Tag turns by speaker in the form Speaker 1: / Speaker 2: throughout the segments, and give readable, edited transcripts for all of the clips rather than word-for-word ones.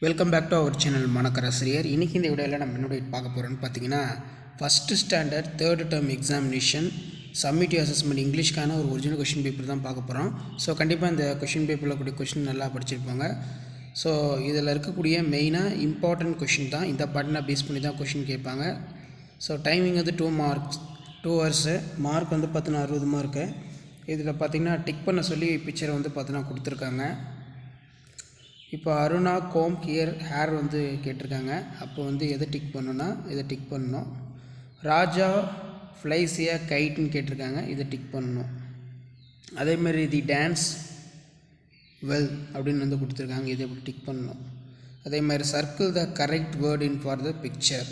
Speaker 1: Welcome back to our channel மாணக்கராசிரியர். இன்றைக்கி இந்த வீடியோவில் நம்ம என்னுடைய பார்க்க போகிறோன்னு பார்த்தீங்கன்னா, first standard third term examination summative assessment இங்கிலீஷ்க்கான ஒரு ஒரிஜினல் கொஷின் பேப்பர் தான் பார்க்க போகிறோம். ஸோ கண்டிப்பாக இந்த கொஷின் பேப்பரில் கூடிய கொஷின் நல்லா படிச்சிருப்பாங்க. ஸோ இதில் இருக்கக்கூடிய மெயினாக இம்பார்ட்டன்ட் கொஷின் தான், இந்த பாட்டினை பேஸ் பண்ணி தான் கொஷின் கேட்பாங்க. ஸோ டைமிங் வந்து 2 ஹவர்ஸு, மார்க் வந்து பார்த்தீங்கன்னா 60 மார்க்கு. இதில் பார்த்திங்கன்னா டிக் பண்ண சொல்லி பிக்சரை வந்து பார்த்தீங்கன்னா கொடுத்துருக்காங்க. இப்போ அருணா கோம் ஹேர் வந்து கேட்டிருக்காங்க. அப்போ வந்து எதை டிக் பண்ணணுன்னா இதை டிக் பண்ணணும். ராஜா ஃப்ளைஸியா கைட்டுன்னு கேட்டிருக்காங்க, இதை டிக் பண்ணணும். அதேமாதிரி தி டான்ஸ் வெல் அப்படின்னு வந்து கொடுத்துருக்காங்க, இதை எப்படி டிக் பண்ணணும். அதே மாதிரி circle the correct word in for the picture.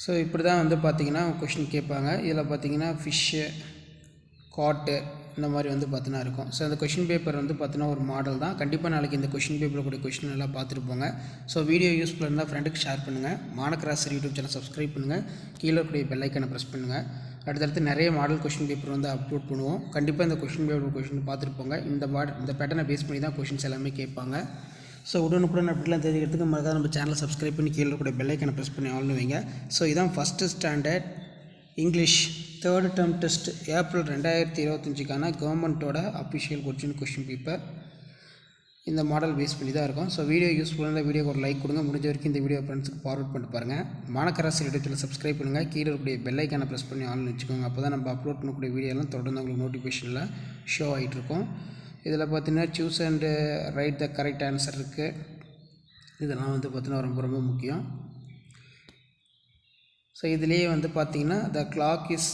Speaker 1: So இப்படி தான் வந்து பார்த்திங்கன்னா கொஷின் கேட்பாங்க. இதில் பார்த்திங்கன்னா ஃபிஷ்ஷு, காட்டு இந்த மாதிரி வந்து பார்த்தீங்கன்னா இருக்கும். ஸோ அந்த கொஷின் பேப்பர் வந்து பார்த்தீங்கன்னா ஒரு மாடல் தான். கண்டிப்பாக நாளைக்கு இந்த கொஷின் பேப்பரில் கூடிய கொஷின் எல்லாம் பார்த்துருப்போங்க. ஸோ வீடியோ யூஸ்ஃபுல்லாக இருந்தால் ஃப்ரெண்டுக்கு ஷேர் பண்ணுங்கள். மாணக்கராசிரியர் யூடியூப் சேனல் சப்ஸ்கிரைப் பண்ணுங்கள். கீழே கூடிய பெல் ஐக்கனை ப்ரெஸ் பண்ணுங்கள். அடுத்தடுத்து நிறைய மாடல் கொஷின் பேப்பர் வந்து அப்லோட் பண்ணுவோம். கண்டிப்பாக இந்த கொஷின் பேப்பர் கொஷின் பார்த்துருப்போங்க. இந்த பேட்டர்னை பேஸ் பண்ணி தான் கொஷின்ஸ் எல்லாமே கேட்பாங்க. ஸோ உடனுக்குடன் அப்படிலாம் தெரிஞ்சுக்கிறதுக்கு மறக்காம நம்ம சேனலை சப்ஸ்கிரைப் பண்ணி கீழே கூட பெல் ஐக்கனை ப்ரெஸ் பண்ணி ஆல்னு வைங்க. ஸோ இதான் first standard English third term test April 2025க்கான கவர்மெண்ட்டோட அஃபிஷியல் ஒரிஜினல் கொஷின் பேப்பர். இந்த மாடல் பேஸ் பண்ணி தான் இருக்கும். ஸோ வீடியோ யூஸ்ஃபுல்லாக இருந்தால் வீடியோக்கு ஒரு லைக் கொடுங்க. முடிஞ்ச வரைக்கும் இந்த வீடியோ ஃப்ரெண்ட்ஸுக்கு ஃபார்வர்ட் பண்ணிட்டு பாருங்கள். மாணக்கராசிரியர் யூடியூப்பில் சப்ஸ்கிரைப் பண்ணுங்கள். கீழே இருக்கக்கூடிய பெல் ஐக்கானை ப்ரெஸ் பண்ணி ஆன்லைன் வச்சுக்கோங்க. அப்போ தான் நம்ம அப்லோட் பண்ணக்கூடிய வீடியோலாம் தொடர்ந்து உங்களுக்கு நோட்டிஃபிகேஷனில் ஷோ ஆகிட்டுருக்கும். இதில் பார்த்தீங்கன்னா choose and right the correct answer இருக்குது. இதெல்லாம் வந்து பார்த்தீங்கன்னா ரொம்ப ரொம்ப முக்கியம். ஸோ இதுலேயே வந்து பார்த்திங்கன்னா த கிளாக் இஸ்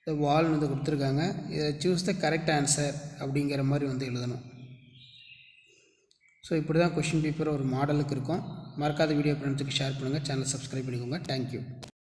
Speaker 1: த வால்னு வந்து கொடுத்துருக்காங்க. இதில் சூஸ் த கரெக்ட் ஆன்சர் அப்படிங்கிற மாதிரி வந்து எழுதணும். ஸோ இப்படி தான் கொஷின் பேப்பர் ஒரு மாடலுக்கு இருக்கும். மறக்காத வீடியோ ஃப்ரெண்ட்ஸுக்கு ஷேர் பண்ணுங்கள். சேனலை சப்ஸ்கிரைப் பண்ணிக்கோங்க. தேங்க்யூ.